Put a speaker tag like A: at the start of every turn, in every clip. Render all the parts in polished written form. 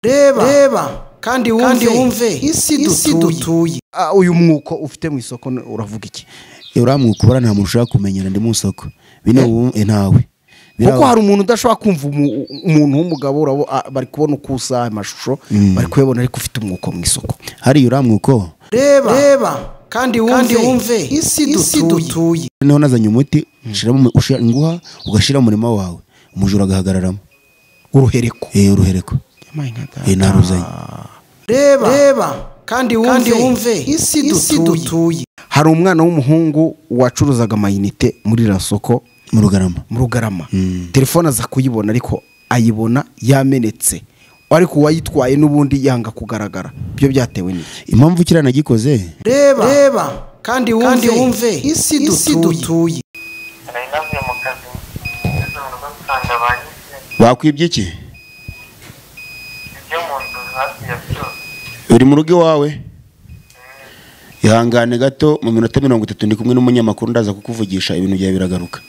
A: reba kandi wumve isi dutuye. Uyu mwuko ufite mu isoko uravuga iki?
B: Uramwuko bara nta muntu ushaka kumenyana ndi mu isoko bino ntawe.
A: Kuko hari umuntu udashobora kumva umuntu w'umugabo bari kubona ukusa amashusho bari kuyabona ariko ufite umwuko mu isoko.
B: Hari uramwuko
A: reba kandi wumve isi dutuye.
B: Niho nazanye umuti ushiramo nguha ugashira mu murima wawe umujura agahagararamo
A: uruhereko.
B: Uruhereko naruzanye.
A: Reba kandi wumve isi dutuye. Hari umwana w'umuhungu wacuruzaga amayinite muri rasoko
B: mu Rugarama.
A: Telefone aza kuyibona ariko ayibona yamenetse, ariko wayitwaye n'ubundi yanga kugaragara. Byo byatewe n'iki?
B: Impamvu kirana gikoze
A: reba kandi wumve isi dutuye.
B: Bakwibye iki? Uri mu rugo iwawe? Ihangane gato mu minota 30 ndi kumwe n'umunyamakuru ndaza kukuvugisha ibintu bya biragaruka.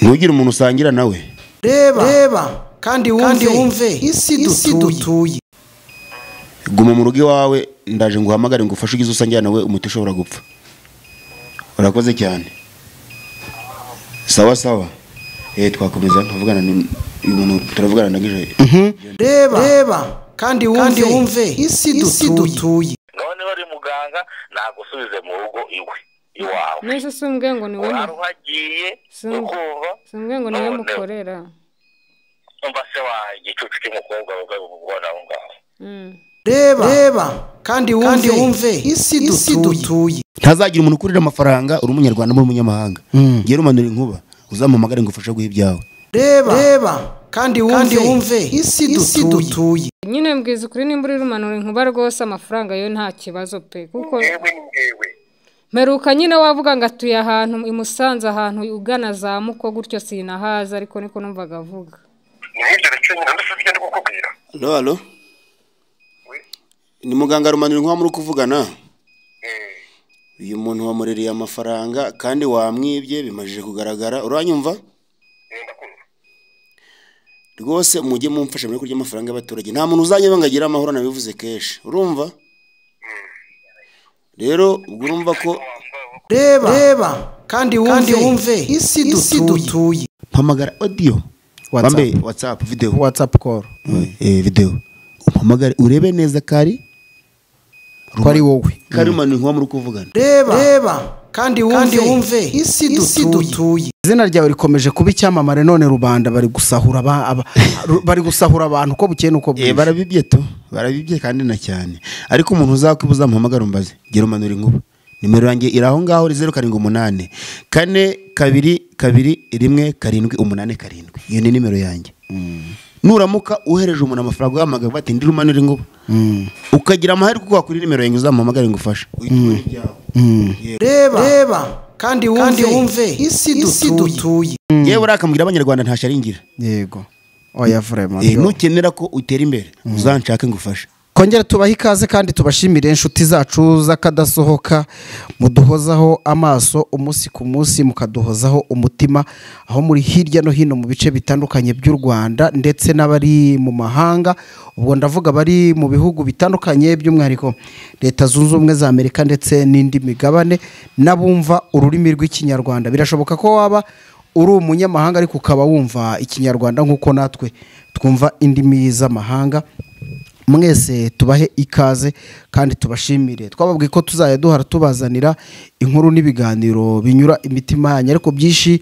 B: Ntugire umuntu usangira nawe.
A: Reba kandi wumve isi dutuye.
B: Guma mu rugo iwawe ndaje nguhamagare ngufashe ugize usangira nawe umuti ushobora gupfa. Urakoze cyane. Sawa. Twakomeza tuvugana n'umuntu turavugana nagije.
A: Reba kandi wumve isi dutuye.
C: None bari muganga nagusubize mu rugo iwawe.
D: Nese sumbwe ngo ni wewe.
C: Waruhagiye ukumva.
D: Sumbwe ngo ni wewe mukorera.
C: Umva se wa gicucu cy'umukobwa ubona ngaho.
A: Reba kandi wumve isi dutuye.
B: Ntazagira umuntu kurira amafaranga uri umunyarwanda muri umunyamahanga. Ngiye rumanura inkuba uzampamagare ngufasha guha ibyawe.
A: Reba kandi wumve isi dutuye.
D: Nyine mbwiza kuri nimburi rumanura inkuba rwose amafaranga yo nta kibazo pe kuko meruka nyine wavuga ngo atuye ahantu imusanze ahantu ugana za muko gutyo sinahaza ariko niko numvaga avuga.
B: Allo ni muganga rumanura inkuba muri kuvugana. Uyu muntu wamurereye amafaranga kandi wamwibye bimajije kugaragara. Uranyumva? Rwose mujye mumfasha muri kurya amafaranga y'abaturage. Nta muntu uzanyeba ngagira amahoro nabivuze kesh. Urumva? Rero urumva ko
A: reba kandi wumve isi dutuye.
B: Mpamagara audio. WhatsApp video.
A: WhatsApp call.
B: Video. Mpamagara urebe neza kari
A: kwari wowe.
B: Kari manu nko muri kuvugana.
A: Reba kandi wumve isi dutuye. Izina ryawe rikomeje kuba icyamamare none rubanda bari gusahura abantu uko bukeye nuko bwije.
B: Barabibye kandi na cyane. Ariko umuntu uzakwibuza mpamagara umbaze. Gira umanura inkuba. Nimero yanjye iraho ngaho 078 422 Iyo ni nimero yanjye. Nuramuka uhereje umuntu amafaranga y'amagabo bati ndi rumanura inkuba. Ukagira amahari kuko wakuri nimero yanjye uzampamagare ngufasha. Reba
A: kandi wumve isi dutuye.
B: Yewe urakambwira abanyarwanda ntasharingira.
A: Yego. Oya vraiment.
B: Nukenera ko utera imbere uzanshake ngufasha.
A: Kongera tubaha ikaze kandi tubashimire inshuti zacu zakadasohoka muduhozaho amaso umunsi ku munsi mukaduhozaho umutima aho muri hirya no hino mu bice bitandukanye by'u Rwanda ndetse n'abari mu mahanga. Ubwo ndavuga bari mu bihugu bitandukanye by'umwihariko Leta Zunze Ubumwe za Amerika ndetse n'indi migabane n'abumva ururimi rw'ikinyarwanda. Birashoboka ko waba uri umunyamahanga ariko ukaba wumva ikinyarwanda nkuko natwe twumva indimi z'amahanga. Mwese tubahe ikaze kandi tubashimire. Twababwiye ko tuzajya duhara tubazanira inkuru n'ibiganiro binyura imitima yanyu ariko byinshi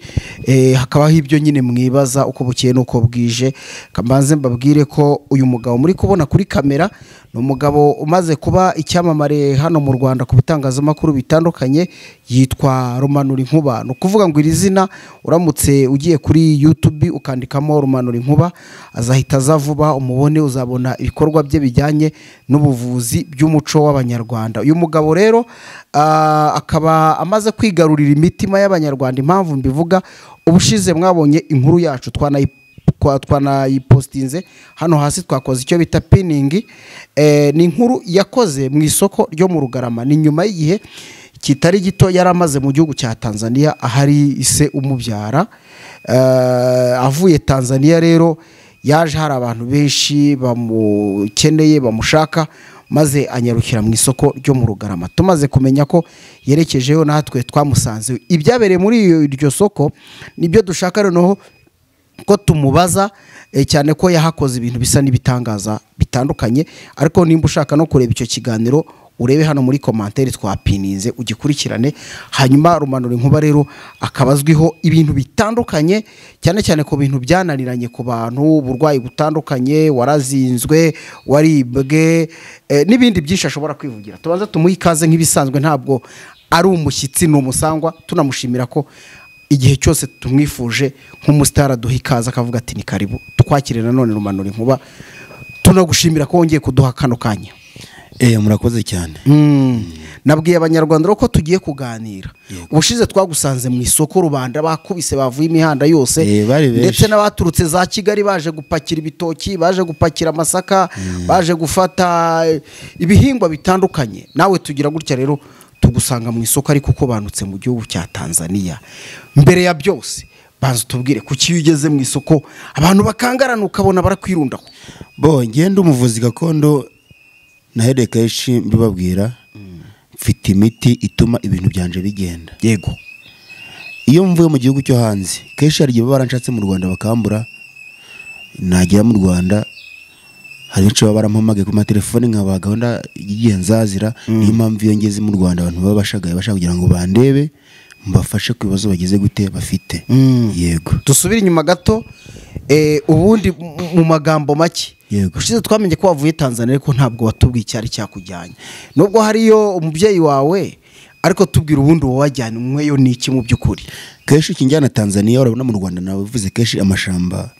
A: hakabaho ibyo nyine mwibaza uko bukeye nuko bwije. Kambanze mbabwire ko uyu mugabo muri kubona kuri kamera ni umugabo umaze kuba icyamamare hano mu Rwanda ku bitangazamakuru bitandukanye yitwa Rumanura Inkuba. No kuvuga ngo iri zina uramutse ugiye kuri YouTube ukandikamo Rumanura Inkuba azahita azavuba umubone uzabona ibikorwa bye bijyanye n'ubuvuzi by'umuco w'abanyarwanda. Uyu mugabo rero akaba amaze kwigarurira imitima y'abanyarwanda. Impamvu mbivuga ubushize mwabonye inkuru yacu twanayipostinze hano hasi twakoze icyo bita pinning. Ni inkuru yakoze mu isoko ryo mu Rugarama. Ni nyuma y'igihe kitari gito yaramaze mu gihugu cya Tanzania ahari ise umubyara. Avuye Tanzania rero yaje hari abantu benshi bamukeneye bamushaka maze anyarukira mu isoko ryo mu Rugarama. Tumaze kumenya ko yerekejeyo natwe twamusanze. Ibyabereye muri iryo soko nibyo dushaka noneho ko tumubaza cyane ko yahakoze ibintu bisa n'ibitangaza bitandukanye, ariko nimba ushaka no kureba icyo kiganiro urebe hano muri commentaire twapininze ugikurikirane. Hanyuma Rumanura Inkuba rero akabazwiho ibintu bitandukanye cyane cyane ku bintu byananiranye ku bantu, uburwayi butandukanye, warazinzwe, waribwe n'ibindi byinshi ashobora kwivugira. Tubanza tumuha ikaze nk'ibisanzwe, ntabwo ari umushyitsi n'umusangwa, tunamushimira ko igihe cyose tumwifuje nk'umusitara duha ikaze akavuga ati ni karibu twakire nanone Rumanura Inkuba. Tunagushimira ko wongeye kuduha kano kanya.
B: Murakoze cyane.
A: Nabwiye abanyarwanda ko tugiye kuganira. Ubushize twagusanze mu isoko, rubanda bakubise bavuye imihanda yose, ndetse n'abaturutse za Kigali baje gupakira ibitoki, baje gupakira amasaka, baje gufata ibihingwa bitandukanye. Nawe tugira gutya rero tugusanga mu isoko ariko uko banutse mu gihugu cya Tanzania. Mbere ya byose banza tubwire kuki ugeze mu isoko abantu bakangarana ukabona barakwirundaho.
B: Ngende umuvuzi gakondo nahereye kenshi mbibabwira, mfite imiti ituma ibintu byanje bigenda.
A: Yego,
B: iyo mvuye mu gihugu cyo hanze kenshi hari igihe baranshatse mu Rwanda bakambura, nagera mu Rwanda hari icyo barampamagaye ku matelefone nkaba gahunda igiye nzazira. Niyo mpamvu iyo ngeze mu Rwanda abantu baba bashaka kugira ngo bandebe mbafashe ku bibazo bagize gute bafite. Yego,
A: dusubire inyuma gato. Ubundi mu magambo make, ushize twamenye ko wavuye Tanzania ariko ntabwo watubwiye icyari cyakujyanye. Nubwo hariyo umubyeyi wawe, ariko tubwira ubundi wowe wajyanye umweyo ni iki mu by'ukuri?
B: Kenshi ikinjyana Tanzania urabona mu Rwanda nawe uvuze kenshi amashamba.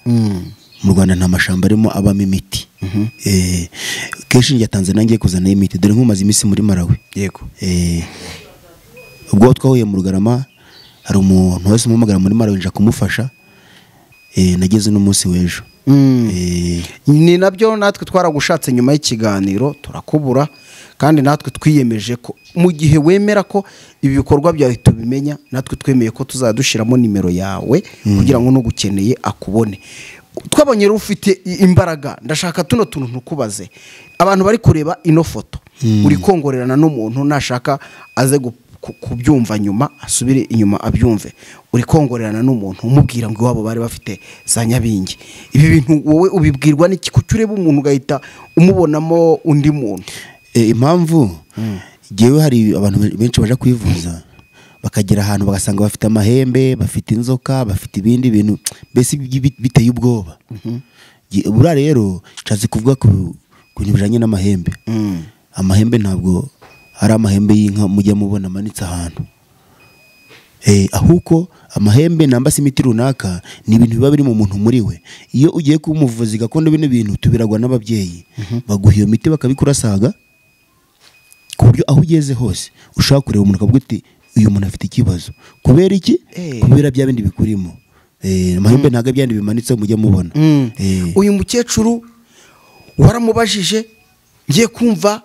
B: Mu Rwanda nta mashamba arimo abamo imiti. Kenshi njya Tanzania ngiye kuzana imiti, dore nk'umaze iminsi muri Malawi.
A: Yego,
B: ubwo twahuye mu Rugarama hari umuntu wese umumagara muri Malawi nja kumufasha. Nageze n'umunsi w'ejo.
A: Ni nabyo natwe twaragushatse nyuma y'ikiganiro turakubura, kandi natwe twiyemeje ko mu gihe wemera ko ibi bikorwa byawe tubimenya, natwe twemeye ko tuzadushiramo nimero yawe kugira ngo n'ugukeneye akubone. Twabonye rero ufite imbaraga, ndashaka tuno tuntu ntukubaze. Abantu bari kureba ino foto, uri kongorerana n'umuntu, nashaka aze kubyumva nyuma asubire inyuma abyumve. Uri kongorerana n'umuntu umubwira ngo iwabo bari bafite za Nyabingi. Ibi bintu wowe ubibwirwa n'iki? Kuki ureba umuntu ugahita umubonamo undi muntu?
B: Impamvu jewe hari abantu benshi baje kwivuza bakagera ahantu bagasanga bafite amahembe, bafite inzoka, bafite ibindi bintu mbese biteye ubwoba. Bura rero nshatse kuvuga ku bintu bijanye n'amahembe. Amahembe ntabwo hari amahembe y'inka mujya mubona manitse ahantu. Ahuko amahembe nambase imiti runaka ni ibintu biba biri mu muntu muri we. Iyo ugiye kumuvuzi gakondo bino bintu tubiragwa n'ababyeyi, baguha iyo miti bakabikurasaga ku buryo aho ugeze hose ushaka kureba umuntu akavuga uti uyu muntu afite ikibazo. Kubera iki? Kubera bya bindi bikurimo. Amahembe ntaga byandi bimanitse mujya mubona.
A: Uyu mukecuru waramubajije, ngiye kumva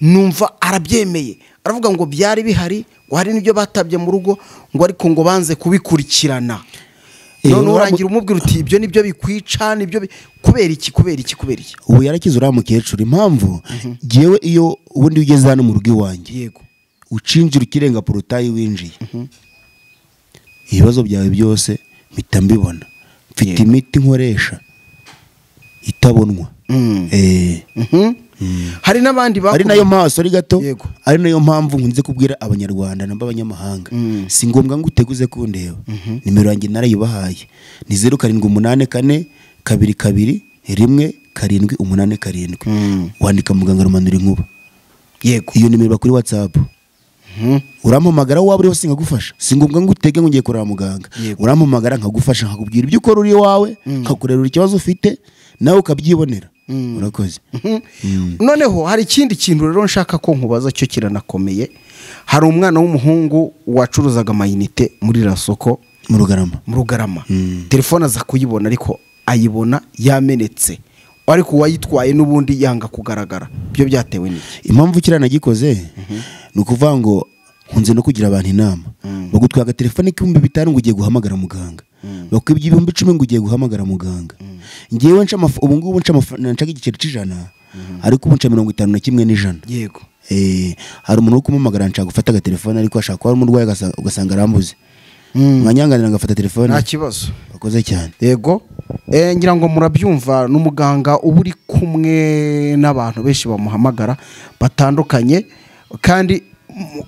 A: numva arabyemeye, aravuga ngo byari bihari, ngo hari n'ibyo batabye mu rugo, ngo ariko ngo banze kubikurikirana. None urangira umubwira uti ibyo nibyo bikwica, nibyo kubera iki? Ubu
B: yarakize uriya mukecuru. Impamvu jewe iyo ubundi ugeze hano mu rugo iwanjye,
A: yego,
B: ucinjira ukirenga porotayi winjiye, ibibazo byawe byose mpita mbibona. Mfite imiti nkoresha itabonwa.
A: Hari n'abandi
B: ari nayo mpamvu ari gato, ari nayo mpamvu nkunze kubwira abanyarwanda namba abanyamahanga, si ngombwa ngo uteguze kundeba. Nimero yanjye narayibahaye ni 0784221787. Wandika muganga Rumanura Inkuba.
A: Yego,
B: iyo nimero bakuri WhatsApp. Urampamagara waba uri hose nkagufasha. Si ngombwa ngo utege ngo ngiye kureba muganga. Urampamagara nkagufasha, nkakubwira ibyo ukora uri wawe, nkakurera ikibazo ufite nawe ukabyibonera. Urakoze.
A: Noneho hari ikindi kintu rero nshaka ko nkubaza, cyo kiranakomeye. Hari umwana w'umuhungu wacuruzaga amayinite muri rasoko
B: mu
A: Rugarama. Telefone aza kuyibona ariko ayibona yamenetse, ariko wayitwaye n'ubundi yanga kugaragara. Byo byatewe n'iki?
B: Impamvu kiranagikoze nukuvuga ngo nkunze no kugira abantu inama. Bagutwaga telefone 5,000 ngo ugiye guhamagara muganga, bakwibye 10,000 ngo ugiye guhamagara muganga. ngewe ubu ngubu nca igiceri c'ijana ariko ubu nca 51 n'ijana.
A: Yego.
B: Hari umuntu uri kumamagara nca gufata agatelefone ariko ashaka ko ari umurwayi ugasanga arambuze. Mwanyanganira ngafata telefone.
A: Nta kibazo.
B: Bakoze cyane.
A: Yego. Ngira ngo murabyumva n'umuganga uba uri kumwe n'abantu benshi bamuhamagara batandukanye kandi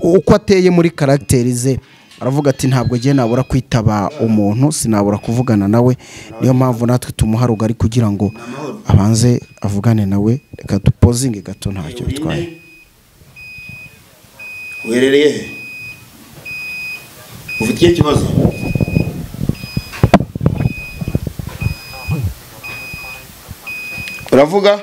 A: uko ateye muri karagiteri ze aravuga ati ntabwo giye nabura kwitaba umuntu sinabura kuvugana nawe niyo mpamvu natwe tumuha rugari kugira ngo abanze avugane nawe. Reka dupozinge gato ntacyo bitwaye.
B: Werereye he? Ufite ikibazo? Uravuga?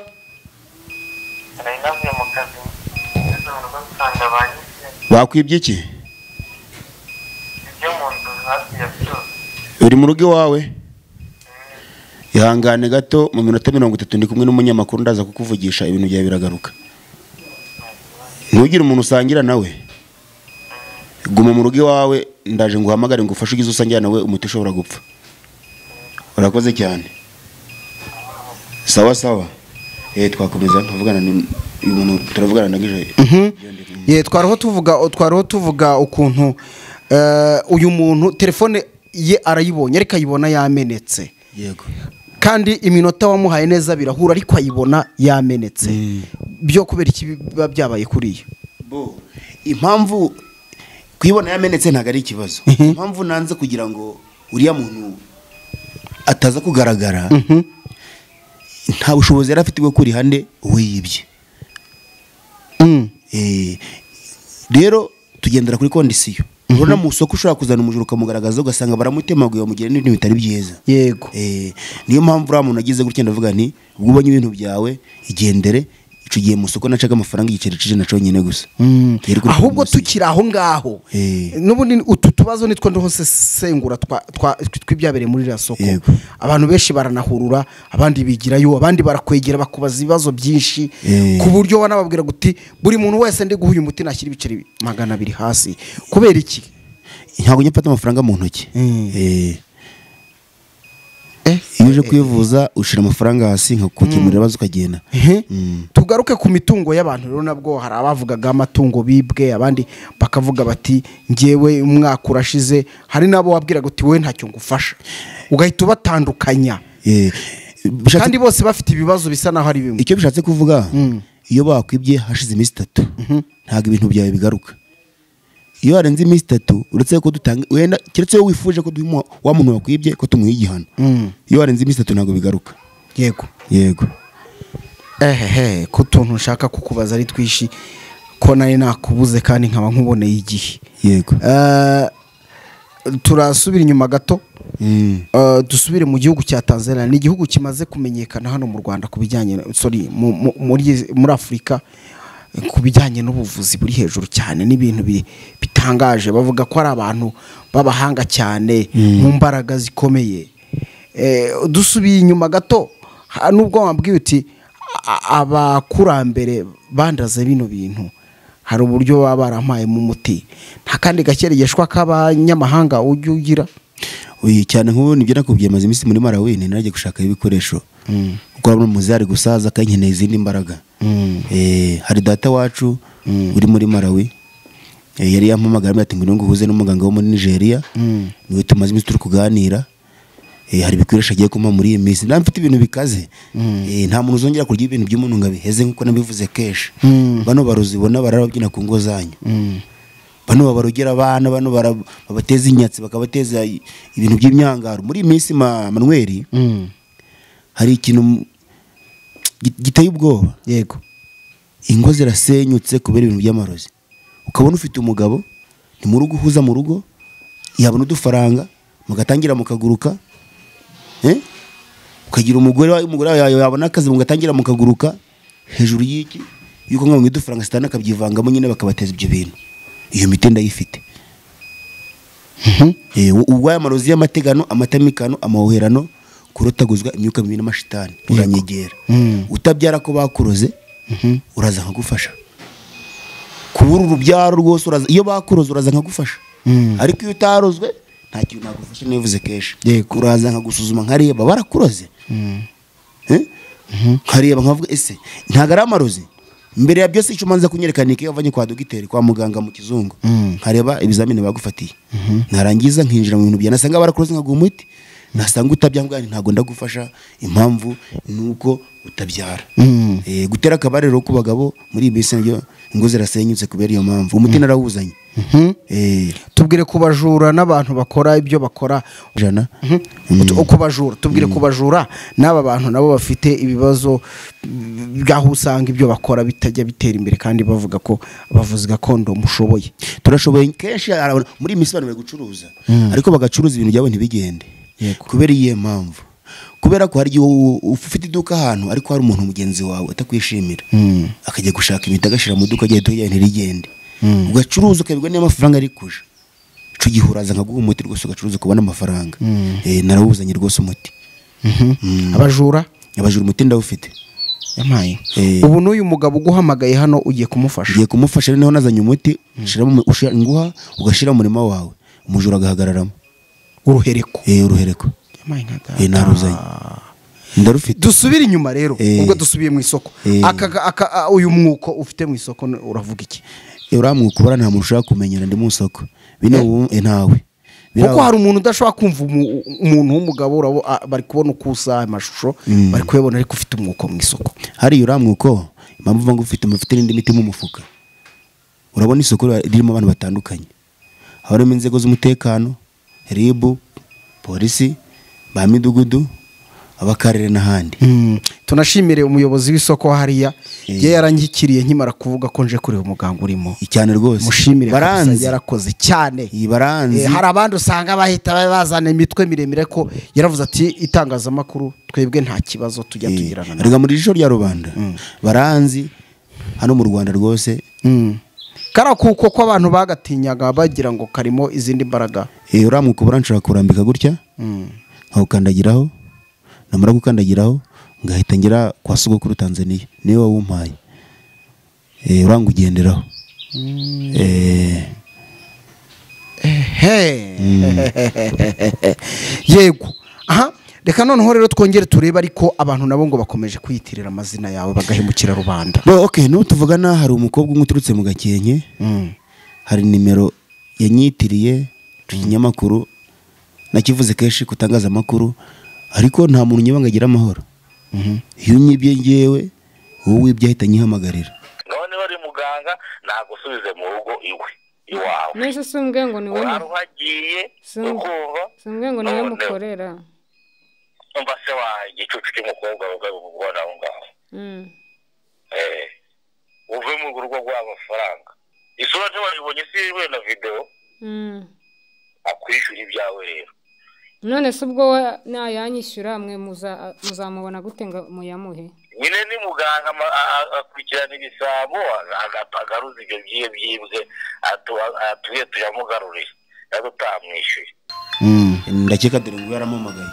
B: Bakwibye iki? Uri mu rugo iwawe? Ihangane gato mu minota 30 ndi kumwe n'umunyamakuru ndaza kukuvugisha ibintu byawe biragaruka. Ntugire umuntu usangira nawe. Guma mu rugo iwawe ndaje nguhamagare ngufashe ugize usangira nawe umuti ushobora gupfa. Urakoze cyane. Sawa sawa. Twakomeza tuvugana uyu muntu turavugana ndagije.
A: Twaraho tuvuga ukuntu uyu muntu telefone ye arayibonye ariko ayibona yamenetse.
B: Yego.
A: Kandi iminota wamuhaye neza birahura ariko ayibona yamenetse. Byo kubera iki biba byabaye kuriye?
B: Impamvu kwibona yamenetse ntago ari ikibazo. Impamvu nanze kugira ngo uriya muntu ataza kugaragara. Nta bushobozi yari afite bwo kuri hande wiyibye. Rero tugendera kuri kondisiyo. Urona mu soko ushobora kuzana umujuru ukamugaragaza ugasanga baramutemaguye bamugira n'ibintu bitari byiza.
A: Yego.
B: Niyo mpamvu uriya muntu agize gutya ndavuga nti ubwo ubonye ibintu byawe igendere icugiye mu soko nacaga amafaranga igiceri c'ijana naco nyine gusa.
A: Ahubwo tukira aho ngaho. Nubundi utu tubazo nitwo ndose sengura twibyabereye muri ira soko. Abantu benshi baranahurura abandi bigirayo abandi barakwegera bakubaza ibibazo byinshi ku buryo wanababwira guti buri muntu wese ndi guhuye umuti nashyira ibiceri 200 hasi kubera iki
B: ntago nyafata amafaranga mu ntoki. Iyo uje kwivuza ushira amafaranga hasi nka kukimurira bazo ukagenda.
A: Tugaruke ku mitungo y'abantu rero nabwo hari abavugaga amatungo bibwe abandi bakavuga bati ngewe umwaka urashize hari nabo wabwira guti we ntacyo ngufasha ugahita ubatandukanya. Kandi bose bafite ibibazo bisa naho ari bimwe.
B: Icyo bishatse kuvuga iyo bakwibye hashize iminsi 3 ntago ibintu byawe bigaruka. Iyo arenze iminsi 3 uretse ko dutanga wenda kiretse yo wifuje ko duhimo wa muntu wakwibye ko tumuha igihano. Iyo arenze iminsi 3 ntago bigaruka.
A: Yego. Ko tuntu nshaka kukubaza ari twishi ko nari nakubuze kandi nkaba nkuboneye igihe.
B: Yego.
A: Turasubira inyuma gato. Dusubire mu gihugu cya Tanzania. Ni igihugu kimaze kumenyekana hano mu Rwanda kubijyanye muri Afrika kubijyanye n'ubuvuzi buri hejuru cyane n'ibintu bitangaje. Bavuga ko ari abantu babahanga cyane mu mbaraga zikomeye. Dusubiye inyuma gato nubwo wambwiye uti abakurambere bandaze bino bintu hari uburyo baba barampaye mu muti nta kandi gakereyeshwa k'abanyamahanga ujye ugira.
B: Cyane nk'ubu nibyo nakubwiye maze iminsi muri Malawi naragiye gushaka ibikoresho kuko ari umuzari gusaza kankeneye izindi mbaraga. Hari data wacu uri muri Malawi yari yampamagara ati ngo nguhuze n'umuganga wo muri Nigeria niwe tumaze iminsi turi kuganira. Hari ibikoresho agiye kuma muri iyi minsi mfite ibintu bikaze. Nta muntu uzongera kurya ibintu by'umuntu ngabiheze nkuko nabivuze kesha. Bano baruzibona barababyina ku ngo zanyu. Bano babarugera abana bano babateza inyatsi bakabateza ibintu by'imyangaro muri iyi minsi Manuel. Hari ikintu giteye ubwoba.
A: Yego.
B: Ingo zirasenyutse kubera ibintu by'amarozi. Ukabona ufite umugabo ni mu rugo uhuza mu rugo yabona udufaranga mugatangira mukaguruka. Ukagira umugore yabona akazi mugatangira mukaguruka hejuru y'iki yuko nka mwidufaranga sitana akabyivangamo nyine bakabateza ibyo bintu. Iyo mitenda yifite. Ubwo amarozi y'amategano amatamikano amahoherano kurotaguzwa imyuka mibi n'amashitani uranyegera. Utabyara ko bakuroze uraza nkagufasha. Kubura urubyaro rwose uraza iyo bakuroze uraza nkagufasha. Ariko iyo utarozwe nta kintu nagufasha nivuze kesha. Uraza nkagusuzuma nkareba barakuroze nkareba nkavuga ese ntago ari amarozi mbere ya byose icyo umanza kunyerekana iyo wavanye kwa dogiteri kwa muganga mu kizungu nkareba ibizamini bagufatiye narangiza nkinjira mu bintu bya nasanga barakuroze nkaguha umuti nasanga utabyambwani ntago ndagufasha impamvu nuko utabyara gutera akabariro ku bagabo muri ibise byo ngo zirasenyutse kubera iyo mpamvu umuti narawuzanye
A: tubwire kubajura n'abantu bakora ibyo bakora
B: jana
A: kubajura tubwire kubajura n'aba bantu nabo bafite ibibazo byaho usanga ibyo bakora bitajya bitera imbere kandi bavuga ko abavuzi gakondo mushoboye
B: turashoboye kenshi muri imisi bari gucuruza ariko bagacuruza ibintu byabo ntibigende kubera iyihe mpamvu kubera ko hari ufite iduka ahantu ariko hari umuntu mugenzi wawe atakwishimira akajya gushaka imiti agashira mu duka agiye tujya ntirigende ugacuruza ukabigwa n'amafaranga ari kuja ico gihuraza nkaguha umuti rwose ugacuruza kubona amafaranga narawuzanye rwose umuti
A: abajura
B: umuti ndawufite
A: yamaye ubu n'uyu mugabo uguhamagaye hano ugiye kumufasha
B: niho nazanye umuti ushiramo nguha ugashira murima wawe umujura agahagararamo uruhereko naruzanye ndarufite
A: dusubira inyuma rero ubwo dusubiye mu isoko uyu mwuko ufite mu isoko uravuga iki
B: uramwuka ubara nta muntu ushaka kumenyera ndi mu isoko bino ntawe
A: kuko hari umuntu udashobora kumva umuntu w'umugabo bari kubona uko usa amashusho bari kuyabona ariko ufite umwuko mu isoko
B: hariya uramwuko impamvu uvuga ngo ufite n'indi miti mu mufuka urabona isoko ririmo abantu batandukanye harimo inzego z'umutekano ribu polisi ba midugudu abakarere n'ahandi
A: tunashimire umuyobozi w'isoko hariya ye yarangikiriye nkimara kuvuga ko nje kureba umuganga urimo
B: cyane rwose
A: mushimire baranzi yarakoze cyane
B: baranzi
A: hari abandi usanga bahita bazana imitwe miremire ko yaravuze ati itangazamakuru twebwe nta kibazo tujya tugirana
B: rega muri jisho rya rubanda baranzi hano mu Rwanda rwose
A: kara kuko ko abantu bagatinyaga bagira ngo karimo izindi mbaraga
B: uramwuka uburanshaka kurambika gutya nkawukandagiraho namara gukandagiraho ngahita ngira kwa sogokuru Tanzania niwe wawumpaye uranga ugenderaho
A: yego aha reka noneho rero twongere turebe ariko abantu nabo ngo bakomeje kwiyitirira amazina yawe bagahemukira rubanda
B: tuvugana hari umukobwa umwe uturutse mu Gakenke hari nimero yanyitiriye ikinyamakuru nakivuze kenshi kutangaza amakuru ariko nta muntu nyibanga agira amahoro iyo unyibye ngewe wowe wibye ahita nyihamagarira
C: none bari muganga nagusubize mu rugo iwawe
D: nese sumbwe ngo niwe
C: waruhagiye ukumva
D: sumbwe ngo niwe mukorera
C: umva se wa igicucu cy'umukobwa ubona aho ngaho uve mu rugo rw'amafaranga isura ntiwayibonye si we na video akwishyura ibyawe rero
D: none se ubwo nayanyishyura mwe muzamubona gute ngo muyamuhe
C: nyine ni muganga akurikirana ibisabo agaruza ibyo byibwe atuye tuyamugarurire ariko utamwishyuye
B: ndakeka dore ngo yaramamagaye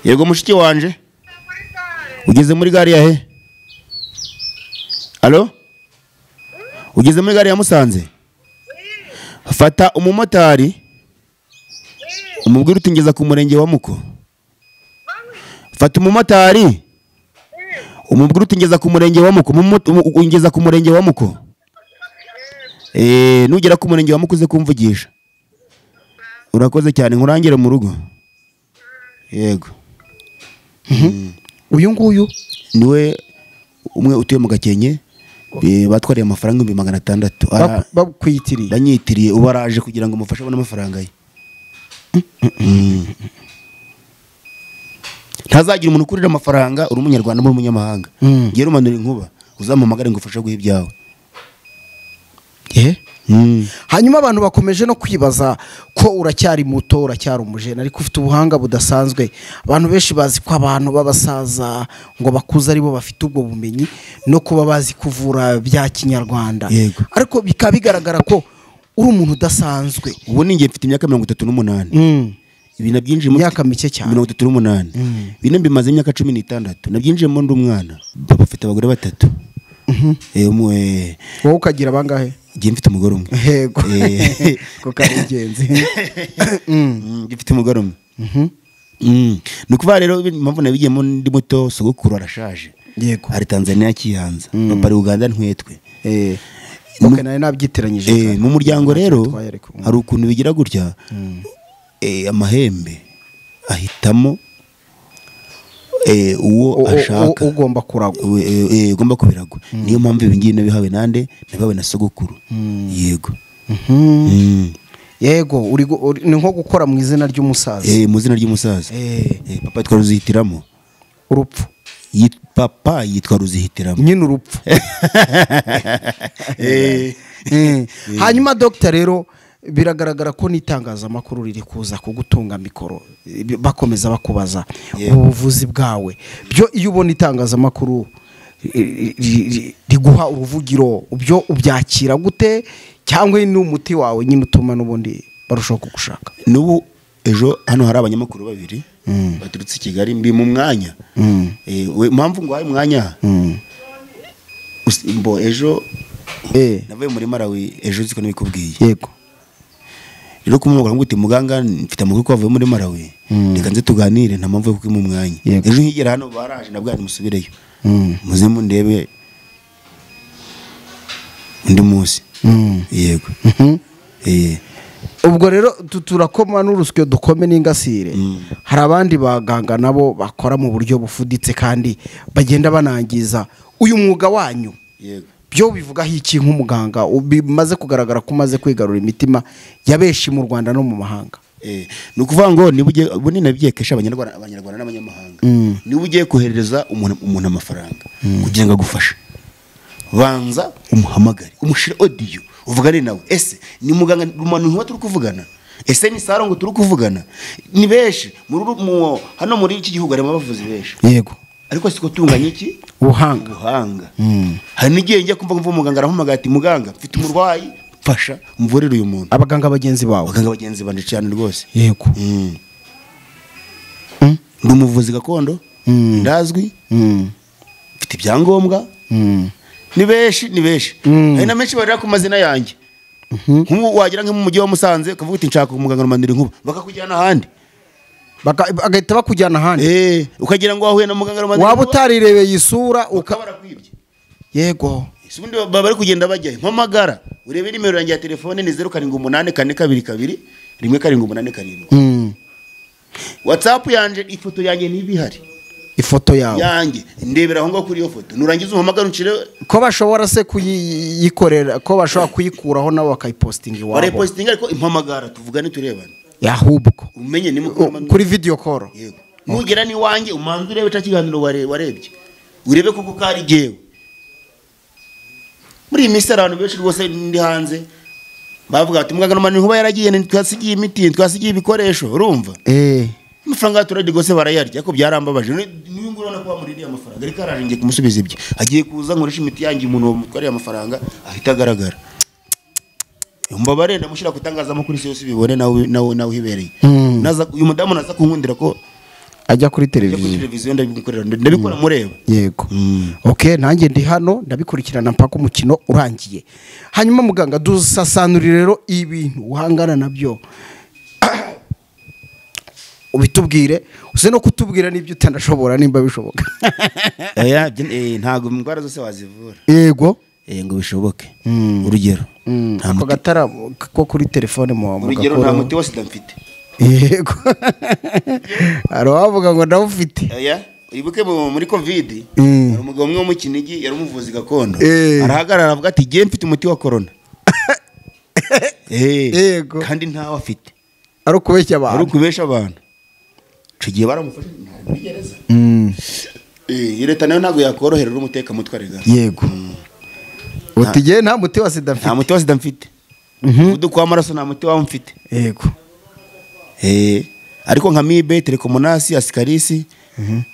B: yego mushiki wanje ugeze muri gari yahe alo ugeze muri gari ya Musanze fata umumotari umubwira uti ngeza ku murenge wa Muko fata umumotari umubwira uti ngeza ku murenge wa Muko ungeza ku murenge wa Muko nugera ku murenge wa Muko uze kumvugisha urakoze cyane nkurangire mu rugo yego
A: uyu nguyu
B: niwe umwe utuye mu Gakenke batwariye amafaranga 600
A: bakwitiriye
B: ndanyitiriye ubaraje kugira ngo mufashe abone amafaranga ye ntazagira umuntu ukurira amafaranga uri umunyarwanda muri umunyamahanga ngiye rumanura inkuba uzampamagare ngo ufashe guha ibyawe
A: hanyuma abantu bakomeje no kwibaza ko uracyari muto uracyari umujene ariko ufite ubuhanga budasanzwe abantu benshi bazi ko abantu b'abasaza ngo bakuze aribo bafite ubwo bumenyi no kuba bazi kuvura bya kinyarwanda ariko bikaba bigaragara ko uri umuntu udasanzwe
B: ubu ninjye mfite imyaka 38 ibi nabyinjije mu
A: myaka mike cyane
B: 38 bine mbimaze imyaka 16 nabyinjiyemo ndi umwana papa afite abagore 3 umwe
A: wowe ukagira bangahe
B: ngiye mfite umugore umwe
A: yego ko kari ingenzi
B: gifite umugore umwe ni ukuvuga rero impamvu nabigiyemo ndi muto sogokuru arashaje
A: yego
B: ari Tanzania kiyanza papa ari Uganda ntwetwe
A: nari nabyiteranyije
B: mu muryango rero hari ukuntu bigira gutya amahembe ahitamo uwo ashaka
A: ugomba kuragwa
B: ugomba kubiragwa niyo mpamvu ibi ngibi nabihawe nande nabihawe na sogokuru yego
A: yego ni nko gukora mu izina ry'umusaza
B: mu izina ry'umusaza papa yitwa Ruzihitiramo
A: urupfu
B: papa yitwa Ruzihitiramo
A: nyine urupfu hanyuma Dr. rero biragaragara ko n'itangazamakuru riri kuza kugutunga mikoro bakomeza bakubaza ubuvuzi bwawe byo iyo ubona itangazamakuru riguha uruvugiro byo ubyakira gute cyangwa ni umuti wawe nyine utuma n'ubundi barushaho kugushaka
B: n'ubu ejo hano hari abanyamakuru babiri baturutse i Kigali mbi mu mwanya impamvu ngo haye mwanya mbo ejo navuye muri Malawi ejo ziko nabikubwiye
A: yego
B: rero kumubwira ngo uti muganga mfite amakuru ko avuye muri Malawi reka nze tuganire nta mpamvu yo kuko mu mwanya ejo nkigera hano baraje nabwo musubireyo muzimu ndebe undi munsi yego
A: ubwo rero turakoma n'urusyo dukome n'ingasire hari abandi baganga nabo bakora mu buryo bufuditse kandi bagenda banangiza uyu mwuga wanyu
B: yego
A: byo bivugaho iki nk'umuganga bimaze kugaragara ko umaze kwigarura imitima ya benshi mu Rwanda no mu mahanga
B: ni ukuvuga ngo niba ugiye bunini nabyekesha abanyarwanda n'abanyamahanga niba ugiye koherereza umuntu amafaranga kugira ngo agufashe banza umuhamagare umushire audio uvugane nawe ese ni muganga rumanu nkuba turi kuvugana ese ni Sarongo turi kuvugana ni benshi hano muri iki gihugu harimo abavuzi benshi
A: yego
B: ariko siko tunganye iki
A: ubuhanga
B: hari n'igihe njya kumva umuganga arampamagara ati muganga mfite umurwayi fasha mvurire uyu muntu
A: abaganga bagenzi
B: bandi cyane rwose
A: yego
B: ndi umuvuzi gakondo ndazwi mfite ibyangombwa ni benshi hari na menshi barira ku mazina yanjye nk'ubu wagira nko mu mujyi wa Musanze ukavuga uti nshaka umuganga Rumanira Inkuba bakakujyana ahandi
A: bagahita bakujyana ahandi
B: ukagira ngo wahuye na muganga Rumanira
A: waba utarirebeye isura
B: ukabara kwibye
A: yego
B: ubundi baba bari kugenda bajyayo mpamagara urebe nimero yanjye ya telefone ni 0784221787 WhatsApp yanje ifoto yanjye nibihari
A: ifoto yawe
B: yanjye ndebera aho ngo kuri iyo foto nurangiza umpamagara uncire
A: ko bashobora se kuyikorera ko bashobora kuyikuraho nabo bakayipostinga iwabo
B: barayipostinga ariko impamagara tuvugane turebana
A: yahubwo
B: umenye ni
A: kuri video call
B: yego nugera ni wanjye umanze urebe ca kiganiro warebye urebe kuko kari jewe muri iminsi abantu benshi rwose ndi hanze bavuga ati muganga Rumanira Inkuba yaragiye twasigiye imiti twasigiye ibikoresho urumva amafaranga turadi gose barayarya ko byarambabaje niyo ngurana kwa muri amafaranga ariko araringiye kumusubiza ibye agiye kuza nkoresha imiti yanjye umuntu mutwariye amafaranga ahita agaragara umva barenda mushira kutangazamakuru yose bibone nawe hibereye naza uyu mudamu naza kunkundira ko
A: ajya kuri televiziyo
B: ndabikora mureba
A: yego okay nanjye ndi hano ndabikurikirana mpaka umukino urangiye hanyuma muganga dusasanurire rero ibintu uhangana nabyo ubitubwire uze no kutubwira n'ibyo utanashobora nimba bishoboka
B: ntago indwara zose wazivura
A: yego
B: ngo bishoboke urugero
A: ako gatara ko kuri telefone mu
B: urugero nta muti wose ndamfite
A: yego aro wavuga ngo ndawufite
B: ibuke muri covid hari umugabo umwe wo mu Kinigi yari umuvuzi gakondo arahagarara avuga ati giye mfite umuti wa corona
A: yego
B: kandi ntawe afite
A: ari ukubeshya abantu
B: cigiye baramufashe muri gereza leta nayo ntago yakoroherera umuteka mutware gara
A: yego utigiye nta muti wa sida mfite
B: nta muti wa sida mfite udukwa amaraso nta muti wa mfite
A: yego
B: ariko nka mibe telekomunasi asikarisi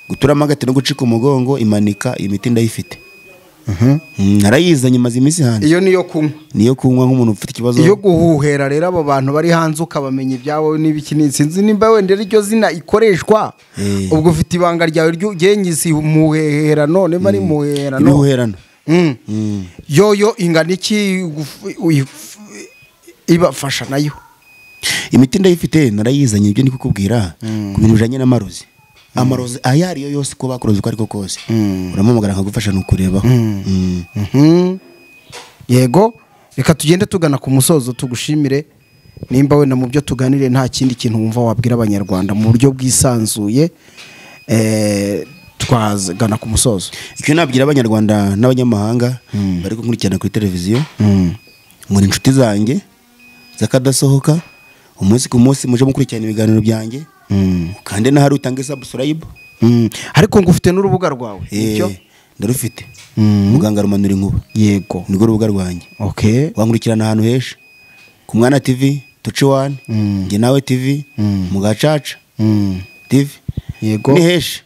B: guturamo agati no gucika umugongo imanika imiti ndayifite narayizanye maze imisi hanze
A: iyo niyo kunywa
B: nk'umuntu ufite ikibazo
A: iyo guhuhera rero abo bantu bari hanze ukabamenya ibyabo n'ibiki sinzi nimba wenda iryo zina ikoreshwa ubwo ufite ibanga ryawe ry'ugengisi muherano niba ari muherano
B: yo
A: ingana iki ibafasha nayo
B: imiti ndayifite narayizanye ibyo ndi kukubwira ku bintu bijanye n'amarozi amarozi ayariyo yose ko bakoroze uko ariko kose uramamagara nkagufasha nukurebaho
A: yego reka tugende tugana ku musozo tugushimire nimba wenda mu byo tuganire nta kindi kintu wumva wabwira abanyarwanda mu buryo bwisanzuye twazagana ku musozo.
B: Icyo nabwira abanyarwanda n'abanyamahanga bari kunkurikirana kuri televiziyo muri inshuti zanjye zakadasohoka umunsi ku munsi muje mukurikirana ibiganiro byanjye kandi na hari utange subscribe
A: ariko ngufite n'urubuga rwawe icyo
B: ndarufite muganga Rumanura Inkuba
A: yego
B: niko rubuga rwanjye
A: okay
B: wankurikirana ahantu hesha ku Mwana TV Tuci One nge nawe TV Mugacaca TV
A: yego
B: ni hesha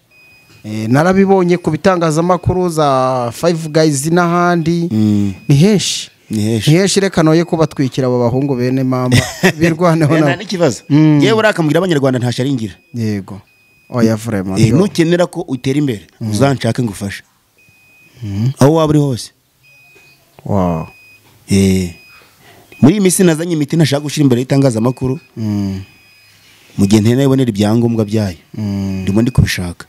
A: narabibonye ku bitangazamakuru za 5 guys n'ahandi ni heshi reka noye kuba twikira abo bahungu bene mama birwaneho
B: nta n'ikibazo yewe urakamubwira abanyarwanda ntasharingira
A: yego oya vraiment
B: nukenera ko utera imbere uzanshake ngufashe aho waba uri hose
A: wow
B: muri iyi minsi nazanye imiti ntashaka gushira imbere y'itangazamakuru mu gihe ntene ibonera ibyangombwa byayo ndimo ndi kubishaka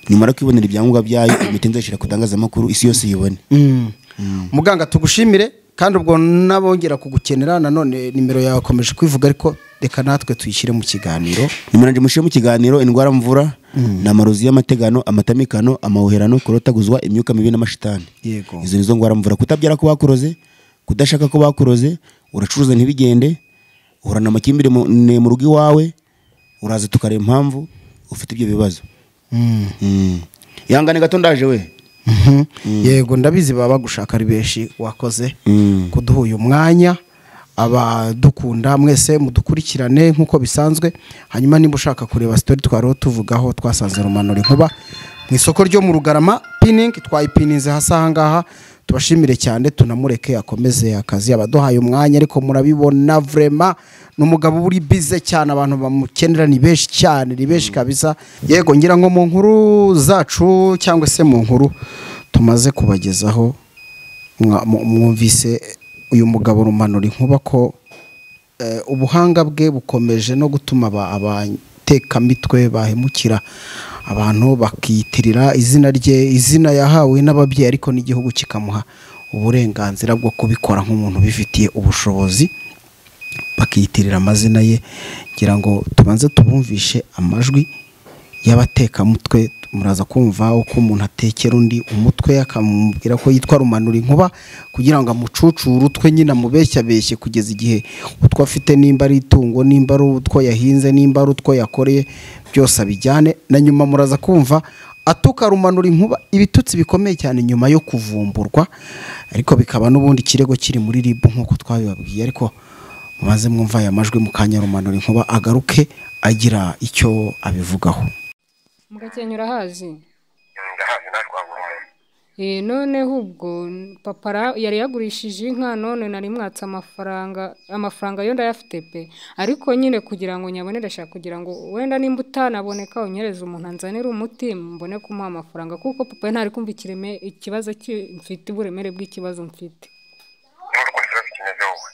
B: nimara kwibonera ibyangombwa byayo imiti nzashira kutangazamakuru isi yose yibone
A: muganga tugushimire kandi ubwo nabongera kugukenera nanone nimero yawe akomeje kwivuga ariko reka natwe tuyishyire mu kiganiro
B: nimero nje mushire mu kiganiro indwara mvura n'amarozi y'amategano amatamikano amawuherano kurotaguzwa imyuka mibi n'amashitani
A: yego
B: izo nizo ndwara mvura kutabyara ko bakuroze kudashaka ko bakuroze uracuruza ntibigende uhorana amakimbire mu rugo iwawe uraza tukareba impamvu ufite ibyo bibazo yangane gato ndaje we
A: yego ndabizi baba bagushaka ari benshi wakoze kuduha uyu mwanya abadukunda mwese mudukurikirane nkuko bisanzwe hanyuma nimba ushaka kureba story twaro tuvugaho twasanze Rumanura Inkuba mu isoko ryo mu Rugarama pinning twayipininze hasa hangaha tubashimire cyane tunamureke akomeze akazi abaduhaye umwanya ariko murabibona vraiment numugabo uri bize cyane abantu bamukenera ni benshi cyane ni benshi kabisa yego ngira ngo mu nkuru zacu cyangwa se mu nkuru tumaze kubagezaho mwumvise uyu mugabo Rumanura Inkuba ko ubuhanga bwe bukomeje no gutuma abatekamitwe bahemukira abantu bakiyitirira izina rye izina yahawe n'ababyeyi ariko n'igihugu kikamuha uburenganzira bwo kubikora nk'umuntu bifitiye ubushobozi bakiyitirira amazina ye ngira ngo tubanze tubumvishe amajwi y'abatekamutwe muraza kumva uko umuntu atekera undi umutwe akamubwira ko yitwa Rumanura Inkuba kugira ngo amucucure utwe nyina mubeshyabeshye kugeza igihe utwo afite nimba ari itungo nimba ari utwo yahinze nimba ari utwo yakoreye byose abijyane na nyuma muraza kumva atuka Rumanura Inkuba ibitutsi bikomeye cyane nyuma yo kuvumburwa ariko bikaba n'ubundi kirego kiri muri RIB nkuko twabibabwiye ariko mumaze mwumva aya majwi mu kanya Rumanura Inkuba agaruke agira icyo abivugaho.
D: Mugakenyura hazi
C: ndahazi natwagura
D: noneho ubwo papa yari yagurishije inka none nari mwatsa amafaranga yo ndayafite pe ariko nyine kugira ngo nyaboneresha kugira ngo wenda nimba utanaboneka unyereza umuntu anzanira umuti mbone kumuha amafaranga kuko papa ntari kumva ikibazo mfite uburemere bw'ikibazo mfite
C: n'uko kibazo kimeze wowe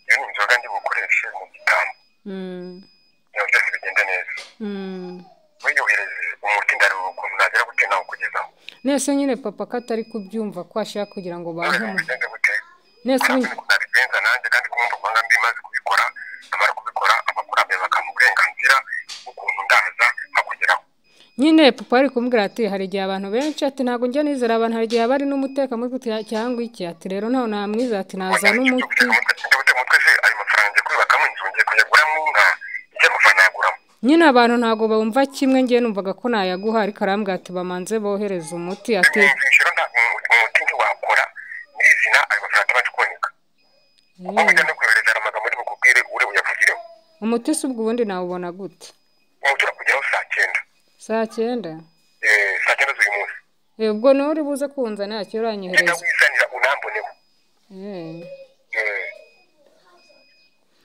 C: iyo ni inzoga ndi bukoreshe mu gitambo iyo byose bigenda neza wiyohereze umuti ndareba ukuntu nagera gute nawe kugezaho
D: nese nyine papa ko atari kubyumva ko ashaka kugira ngo bahe
C: nese nabigenza nanjye kandi kumva kwanga mbimaze kubikora amara kubikora abakurambere bakamuha uburenganzira ukuntu ndaza hakugeraho
D: nyine papa ari kumbwira ati hari igihe abantu benshi ati ntabwo njya nizera abantu hari igihe bari n'umuteka muri cyangwa iki ati rero ntawe namwiza ati naza n'umuti
C: mutwe se ayo mafaranga ngiye kubibakamo inzu ngiye kuyaguramo inka icyo amafaranga yaguramo
D: nyine abantu ntabwo bumva kimwe ngiye numvaga ko nayaguha ariko arambwira ati bamanze bohereza umuti ati
C: umuti ntiwakora nyirizina ayo mafaranga atabanje kuboneka kuko bijya no kohereza amagambo ndi bukubwire ure uyavugireho
D: umuti se ubwo ubundi nawubona gute
C: umuti urakugeraho saa 9
D: saa 9
C: saa 9 z'uyu munsi
D: ubwo nturi buze kunzana yacyo uranyohereza
C: wizanira unamboneho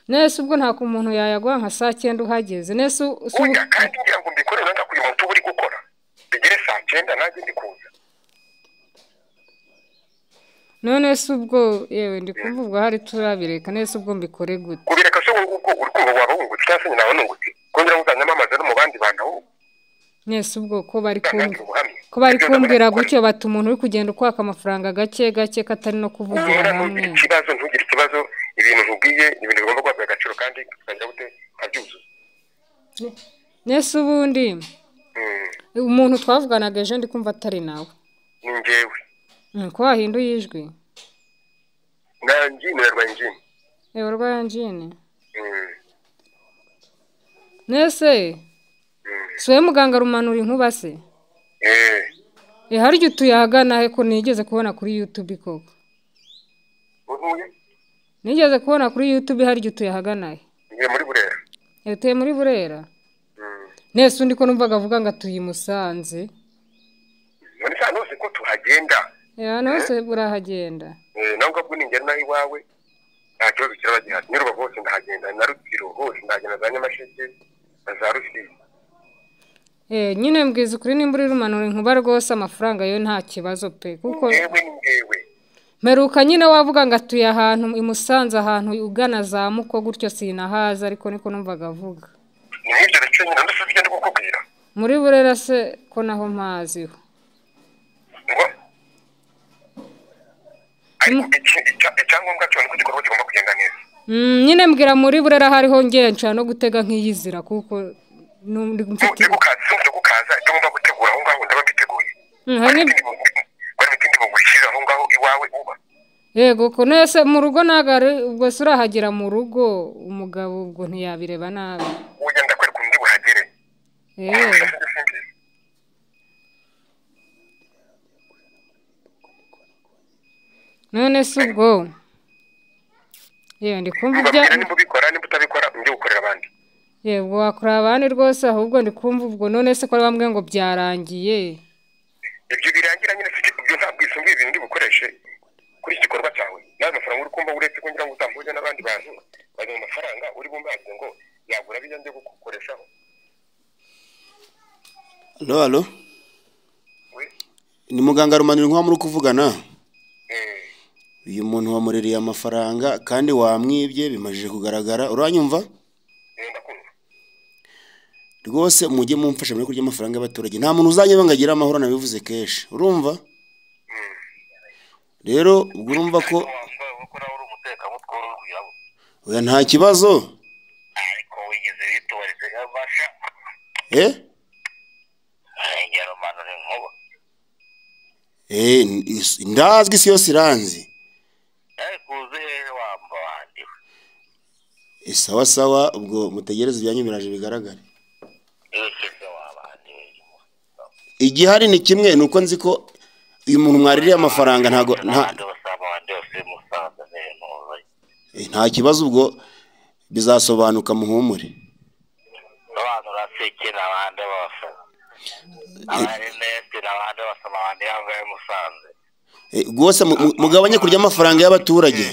D: nese ubwo nta kumuntu yayaguha nka saa 9 uhageze nese
C: oya kandi ngira ngo mbikore uranga kuyu muti uri gukora bigere saa 9 nanjye ndi kuza
D: none se ubwo yewe ndi kuvuga hari turabireka nese ubwo mbikore gute
C: kubireka se uko urukundo waba wungutse cyangwa se nyina wanungutse kongera muzanyamamaza no mu bandi bantu aho
D: nese ubwo ko bari kumbwira gutyo bati umuntu uri kugenda ukwaka amafaranga gake gake katari no kuvugira hamwe
C: ntugire ikibazo ibintu nkubwiye ibintu bigomba guhabwa agaciro kandi ukagira gute abyuzuza
D: nese ubundi umuntu twavuganaga ejo ndi kumva atari nawe
C: ni njyewe
D: ko wahinduye ijwi
C: nanjye narwanye
D: njine nese siwe muganga rumanura inkuba se harya utuye ahagana he ko nigeze kubona kuri YouTube koko nigeze kubona kuri YouTube harya utuye ahagana he
C: muri Burera
D: utuye muri Burera nese undi ko numvaga avuga ngo atuye Musanze
C: none cyane hose ko tuhagenda
D: nose burahagenda
C: nubwo bwo ningera naho iwawe nta kibazo kiraba gihari niruba hose ndahagenda na Rutsiro hose ndahagenda za Nyamasheke na za Rusizi
D: nyine mbwiza ukuri nimba uri rumanura inkuba rwose amafaranga yo nta kibazo pe kuko mperuka nyine wavuga ngo atuye ahantu i Musanze ahantu ugana za Muko gutyo sinahaza ariko niko numvaga avuga
C: n'ibyo bice nyine ndasubije ndi kukubwira
D: muri Burera se ko naho mpaziho
C: icyangombwa cyo ni ko igikorwa kigomba kugenda neza
D: nyine mbwira muri Burera hariho nshobora no gutega nk'iyizira kuko
C: mfite gukaza tugomba gutegura aho ngaho ndaba mbiteguye hari n'ibindi bugushyira aho ngaho iwawe uba
D: yego ko nese mu rugo nagare ubwo se urahagera mu rugo umugabo ubwo ntiyabireba nabi
C: ugenda kwereka undi buhagere
D: none se ubwo ndi kumva ibya
C: nimba ubikora nimba utabikora njye gukorera abandi
D: yego wakora abandi rwose ahubwo ndi kumva ubwo none se ko ari bamwe ngo byarangiye
C: ibyo birangira nyine ibyo ntabwo isumbuye ibintu ndi bukoreshe kuri iki gikorwa cyawe nawe amafaranga uri kumva uretse kugira ngo utambuze n'abandi bantu bajya mu mafaranga uri bumbaze ngo yagura bijya njye gukoreshaho
B: halo ni muganga rumanura inkuba muri kuvugana uyu muntu wamurereye amafaranga kandi wamwibye bimajije kugaragara uranyumva rwose mujye mumfasha muri kurya amafaranga y'abaturage nta muntu uzanyeba ngo agire amahoro nabivuze kenshi urumva rero ubwo urumva ko oya nta kibazo
C: ariko wigeze witoreze gabasha ngero manure nkuba
B: ndazwi isi yose iranzi
C: kuze wamba wandiwe
B: sawa sawa ubwo mutegereze ibyanyu biraje bigaragare igihari ni kimwe nuko nzi ko uyu muntu mwaririye amafaranga nta kibazo ubwo bizasobanuka muhumure
C: abantu raseke n'abandi bose abarinete n'abandi bose abandi yangaye Musanze
B: rwose mugabanye kurya amafaranga y'abaturage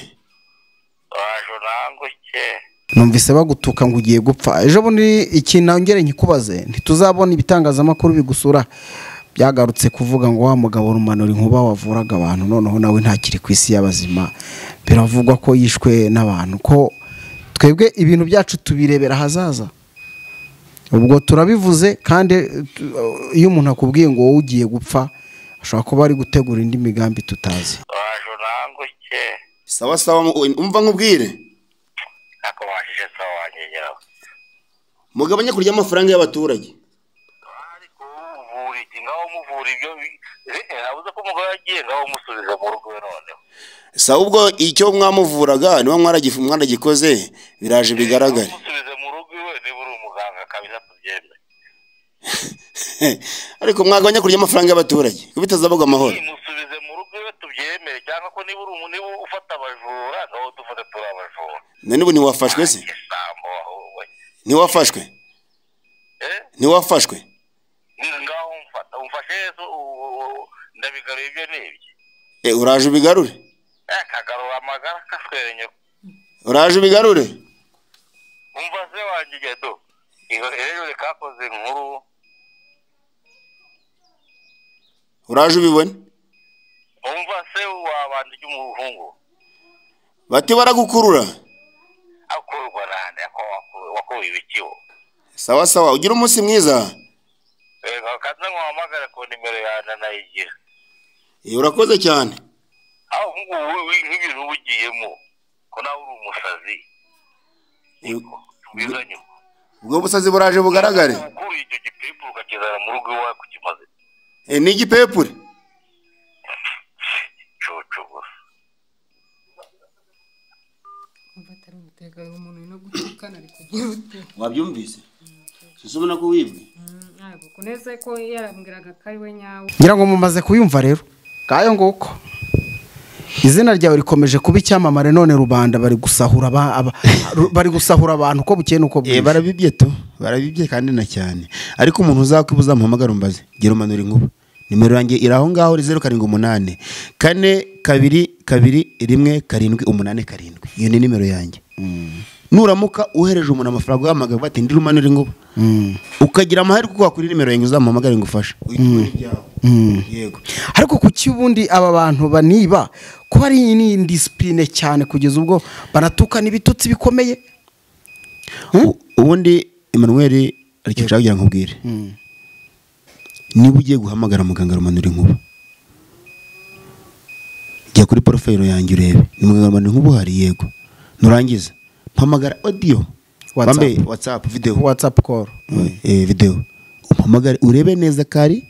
A: numvise bagutuka ngo ugiye gupfa ejo bundi ikintu nongere nkikubaze ntituzabona ibitangazamakuru bigusura byagarutse kuvuga ngo wa mugabo rumanura inkuba wavuraga abantu noneho nawe ntakiri ku isi y'abazima biravugwa ko yishwe n'abantu ko twebwe ibintu byacu tubirebera hazaza ubwo turabivuze kandi iyo umuntu akubwiye ngo wowe ugiye gupfa ashobora kuba ari gutegura indi migambi tutazi
B: sawa sawa umva nkubwire mugabanye kurya amafaranga y'abaturage sawa ubwo icyo mwamuvuraga niba mwaragikoze biraje bigaragare ariko mwagabanye kurya amafaranga y'abaturage ko bitazavuga amahoro none ubu ntiwafashwe se ntiwafashwe ntiwafashwe uraje ubigarure uraje ubigarure
C: umva se wanjye gedo rero kakoze inkuru
B: uraje ubibone
C: umva se wabandije
B: bati baragukurura
C: akurwa nande wakuye ibikiwo
B: sawa sawa ugira umunsi mwiza
C: kaza nkuhamagara ku nimero yanjye nayigira
B: urakoze cyane
C: aho ngubu nk'ibintu ugiyemo ko nawe uri umusazi tubizanye
B: ubwo busazi buraje bugaragare
C: ukuriye icyo gipepuro ukakizana mu rugo iwawe kukimaze
B: ni igipepure
C: coco gusa
D: atari umutekano umuntu no gutukana ari kugira ute
B: wabyumvise sisubona ko wibwe
D: ntabwo kuneze ko yarambwiraga ko ari we nyawe
A: ngira ngo mumaze kuyumva rero kayo nguko izina ryawe rikomeje kuba icyamamare none rubanda bari gusahura abantu uko bukeye nuko bwije
B: barabibye to barabibye kandi na cyane ariko umuntu uzakwibuza muhamagara umbaze gira umanura inkuba nimero yanjye iri aho ngaho 078 422 iyo ni nimero yanjye nuramuka uhereje umuntu amafaranga uhamagara bati ndi rumanura inkuba ukagira amahirwe kuko kuri nimero yanjye uzamuhamagara ngufasha
A: yego ariko kuki ubundi aba bantu baniba ko ari ni indiscipline cyane kugeza ubwo banatukana ibitutsi bikomeye
B: ubundi Emmanuel aricyo cyagira nkubwire niba ugiye guhamagara muganga rumanura inkuba jya kuri profile yanjye urebe ni muganga rumanura inkuba hari yego nurangiza mpamagara audio bambe WhatsApp video
A: WhatsApp call
B: video umpamagare urebe neza kari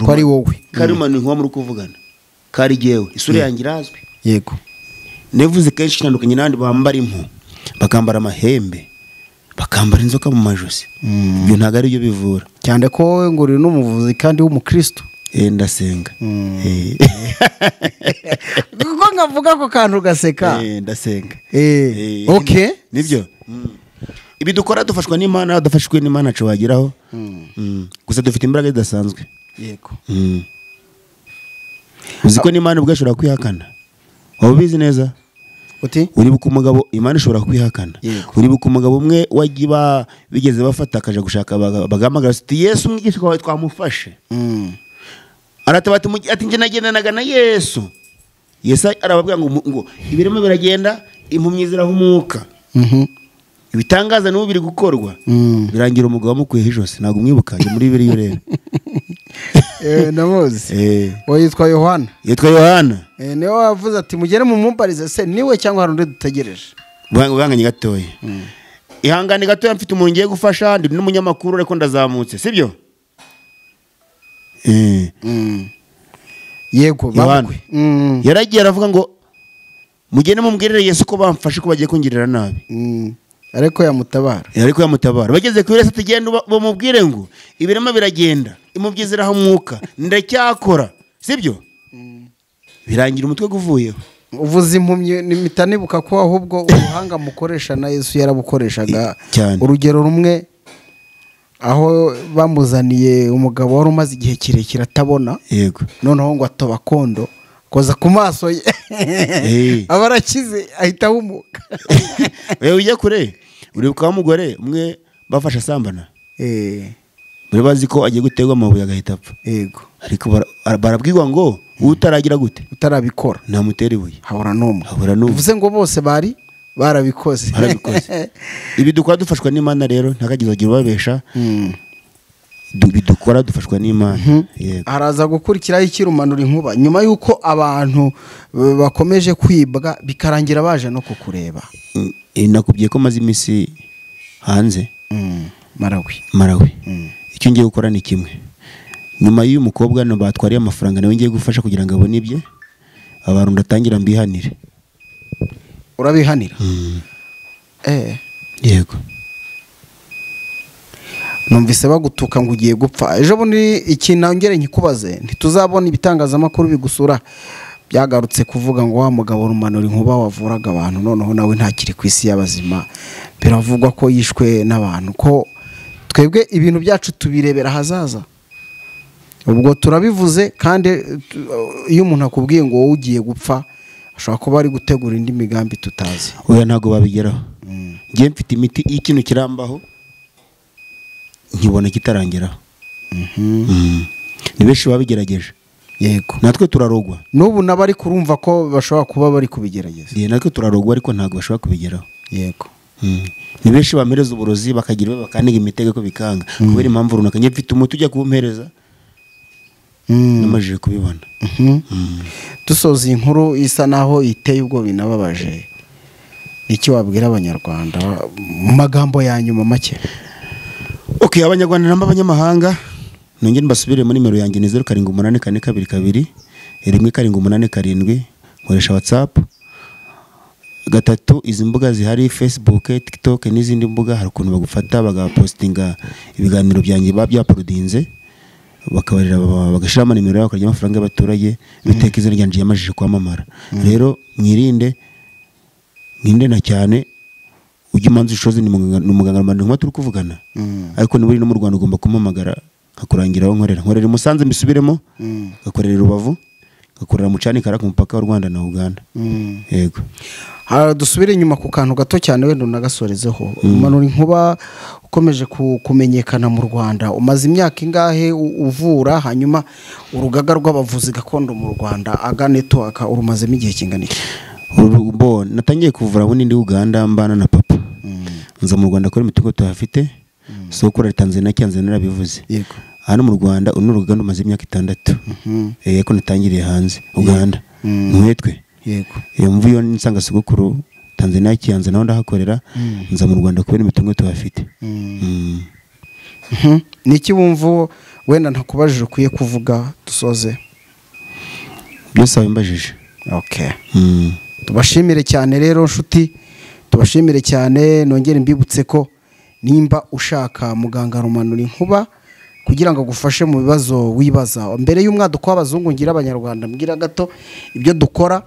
A: ko ari wowe
B: kari rumanura inkuba muri kuvugana kari jewe isura yanjye irazwi
A: yego
B: nevuze kenshi cyandukanye nandi bambara impu bakambara amahembe bakambara inzoka mu majosi ibyo ntago ari byo bivura
A: cyane ko wowe ngo uri n'umuvuzi kandi w'umukristo
B: ndasenga
A: kuko ngavuga ko kantu gaseka
B: ndasenga
A: okay
B: nibyo ibi dukora dufashwa n'Imana dufashwe n'Imana cyo wagiraho gusa dufite imbaraga zidasanzwe
A: yego
B: uziko n'Imana ubwashobora kwihakana waba ubizi neza uri buka umugabo Imana ishobora kwihakana uri buka umugabo umwe wagiba bigeze bafata akaje gushaka bagamagara ati Yesu umwigisha wawe twamufashe aratabati ati nje nagendanaga na Yesu arababwira ngo ibirimo biragenda impumyi zirahumuka ibitangaza n'ubu biri gukorwa birangira umugabo amukwiye hijose ntago umwibuka muri biri rero
A: namuzi yitwa Yohana niwe wavuze ati mugere mu mumparize se niwe cyangwa hari undi dutegereje
B: banganye gatoya ihangane gatoya mfite umuntu ngiye gufasha ndi n'umunyamakuru ariko ndazamutse sibyo
A: yego bakwe
B: yaragiye aravuga ngo mugene mumbwirire Yesu ko bamfashe ko bagiye kungirira nabi
A: ariko yamutabara
B: bageze ku Yesu tugenda bamubwire ngo ibirema biragenda imubyiziraho umwuka ndacyakora sibyo birangira umutwe guvuyeho
A: uvuze impumyi nimitanibuka ko ahubwo ubuhanga mukoresha na Yesu yarabukoreshaga urugero rumwe aho bamuzaniye umugabo wari umaze igihe kirekire atabona
B: yego
A: noneho ngo atoba kondo koza ku maso ye abarakize ahita ahumuka
B: wewe ujya kure uribuka umugore umwe bafasha sambana bari bazi ko agiye gutegwa amabuye agahita apfa
A: yego
B: ariko barabwirwa ngo utaragira gute
A: utarabikora
B: nta mutera ibuye
A: habura n'umwe bivuze ngo bose bari barabikoze ibi
B: dukora dufashwa n'Imana rero ntakagize agira babesha bidukora dufashwa n'Imana
A: araza gukurikiraho ikirumanura inkuba nyuma yuko abantu bakomeje kwibwa bikarangira baje no kukureba
B: nakubwiye ko maze imisi hanze
A: Marawi
B: icyo ngiye gukora ni kimwe nyuma y'uyu mukobwa no batwariye amafaranga nawe ngiye gufasha kugira ngo abone ibye abantu ndatangira mbihanire
A: urabihanira
B: yego
A: numvise bagutuka ngo ugiye gupfa ejo bundi ikintu ngere nkikubaze ntituzabona ibitangazamakuru bigusura byagarutse kuvuga ngo wa mugabo rumanura inkuba wavuraga abantu noneho nawe ntakiri ku isi y'abazima biravugwa ko yishwe n'abantu ko twebwe ibintu byacu tubirebera hazaza ubwo turabivuze kandi iyo umuntu akubwiye ngo wowe ugiye gupfa ashobora kuba ari gutegura indi migambi tutazi
B: oya ntago babigeraho ngiye mfite imiti y'ikintu kirambaho nkibona kitarangeraho ni benshi babigerageje
A: yego
B: natwe turarogwa
A: n'ubu nabari kurumva ko bashobora kuba bari kubigerageza
B: natwe turarogwa ariko ntabwo bashobora kubigeraho
A: yego
B: ni benshi bamereza uburozi bakagira bakaniga imitego ko bikanga kubera impamvu runaka njye mfite umuti ujya kuwumpereza namajije kubibona
A: dusoza iyi nkuru isa naho iteye ubwoba binababaje iki wabwira abanyarwanda mu magambo ya nyuma make
B: abanyarwanda n'abanyamahanga nongere mbasubire muri nimero yanjye ni 078442 1787 nkoresha WhatsApp gatatu izi mbuga zihari Facebook TikTok n'izindi mbuga hari ukuntu bagufata bagapostinga ibiganiro byanjye byaporodinze bakabarira bagashiramo nimero yabo akarya amafaranga y'abaturage biteka izina ryanje yamajije kwamamara rero mwirinde na cyane ujye manzi ushoze ni umuganga Rumano Nkuba turi kuvugana ariko niburi no mu Rwanda ugomba kumamagara nkakurangira aho nkorera Musanze mbisubiremo gakorera Rubavu gakorera mu Cyanikara ku mupaka w'u Rwanda na Uganda yego
A: dusubire inyuma ku kantu gato cyane wenda unagasorezeho Rumano Nkuba ukomeje kumenyekana mu Rwanda umaze imyaka ingahe uvura hanyuma urugaga rw'abavuzi gakondo mu Rwanda Aganeto urumazemo igihe kingana iki
B: natangiye kuvura aho n'indi Uganda mbana na papa nza mu Rwanda kuri imitungo tuhafite so kuri Tanzania cyanze narabivuze
A: yego
B: hano mu Rwanda urugaga umaze imyaka 6 ko natangiriye hanze Uganda mwetwe
A: yego
B: mvuyo nsanga sogokuru Tanzania cyanze naho ndahakorera nza mu Rwanda kuri imitungo tuhafite
A: niki wumva wenda ntakubajije ukwiye kuvuga dusoze
B: byose abimbajije
A: okay tubashimire cyane rero nshuti tubashimire cyane nongere mbibutse ko nimba ushaka muganga Rumano Nkuba kugira ngo agufashe mu bibazo wibaza mbere y'umwaduko w'abazungu ngira abanyarwanda mbwira gato ibyo dukora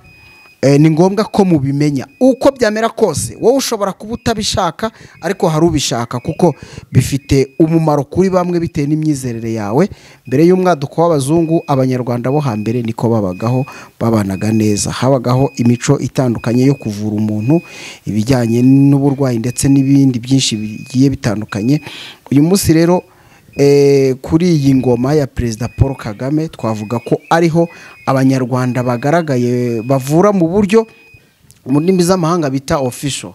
A: ni ngombwa ko mubimenya uko byamera kose wowe ushobora kuba utabishaka ariko hari ubishaka kuko bifite umumaro kuri bamwe bitewe n'imyizerere yawe mbere y'umwaduko w'abazungu abanyarwanda bo hambere niko babagaho babanaga neza habagaho imico itandukanye yo kuvura umuntu ibijyanye n'uburwayi ndetse n'ibindi byinshi bigiye bitandukanye uyu munsi rero kuri iyi ngoma ya Perezida Paul Kagame twavuga ko ariho abanyarwanda bagaragaye bavura mu buryo mu ndimi z'amahanga bita official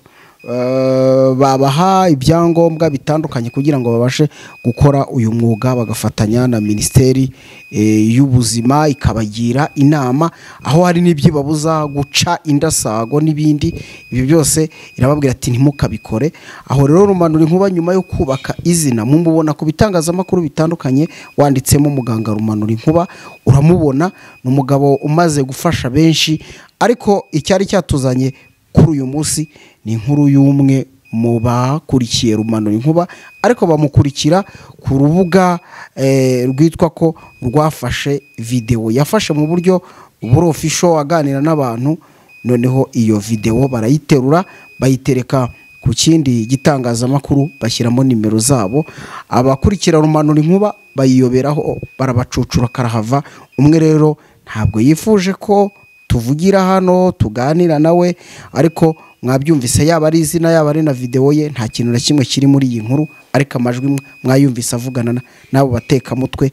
A: babaha ibyangombwa bitandukanye kugira ngo babashe gukora uyu mwuga bagafatanya na Minisiteri y'Ubuzima ikabagira inama aho hari n'ibyibabuza guca indasago n'ibindi ibi byose irababwira ati ntimukabikore aho rero Rumano Nkuba nyuma yo kubaka izina mumubona ku bitangazamakuru bitandukanye wanditsemo muganga Rumano Nkuba uramubona n'umugabo umaze gufasha benshi ariko icyari cyatuzanye kuri uyu munsi ni inkuru y'umwe mu bakurikiye Rumano Nkuba ariko bamukurikira ku rubuga rwitwa ko rwafashe video yafashe mu buryo official aganira n'abantu noneho iyo video barayiterura bayitereka ku kindi gitangazamakuru bashyiramo nimero zabo abakurikira Rumano Nkuba bayiyoberaho barabacucura karahava umwe rero ntabwo yifuje ko tuvugira hano tuganira nawe ariko mwabyumvise yaba ari izina yaba ari na video ye nta kintu na kimwe kiri muri iyi nkuru ariko amajwi mwayumvise avugana nabo bateka mutwe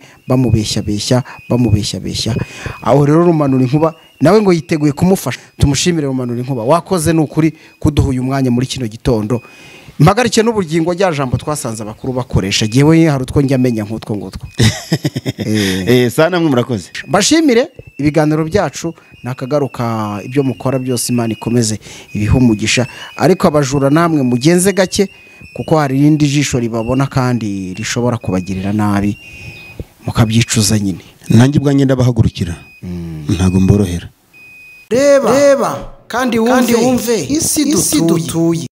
A: bamubeshya aho rero Rumano Nkuba nawe ngo yiteguye kumufasha tumushimire Rumano Nkuba wakoze n'ukuri kuduha uyu mwanya muri kino gitondo mpagarike n'ubugingo rya jambo twasanze abakuru bakoresha giyewe hari utwo njya menya nk'utwo ngutwo
B: sana mwe murakoze
A: bashimire ibiganiro byacu nakagaruka ibyo mukora byose Imana ikomeze ibihumugisha ariko abajura namwe mugenze gake kuko hari irindi jisho ribabona kandi rishobora kubagirira nabi mukabyicuza nyine
B: nanjye ubwanjye ndabahagurukira ntago mborohera
A: reba kandi wumve isi dutuye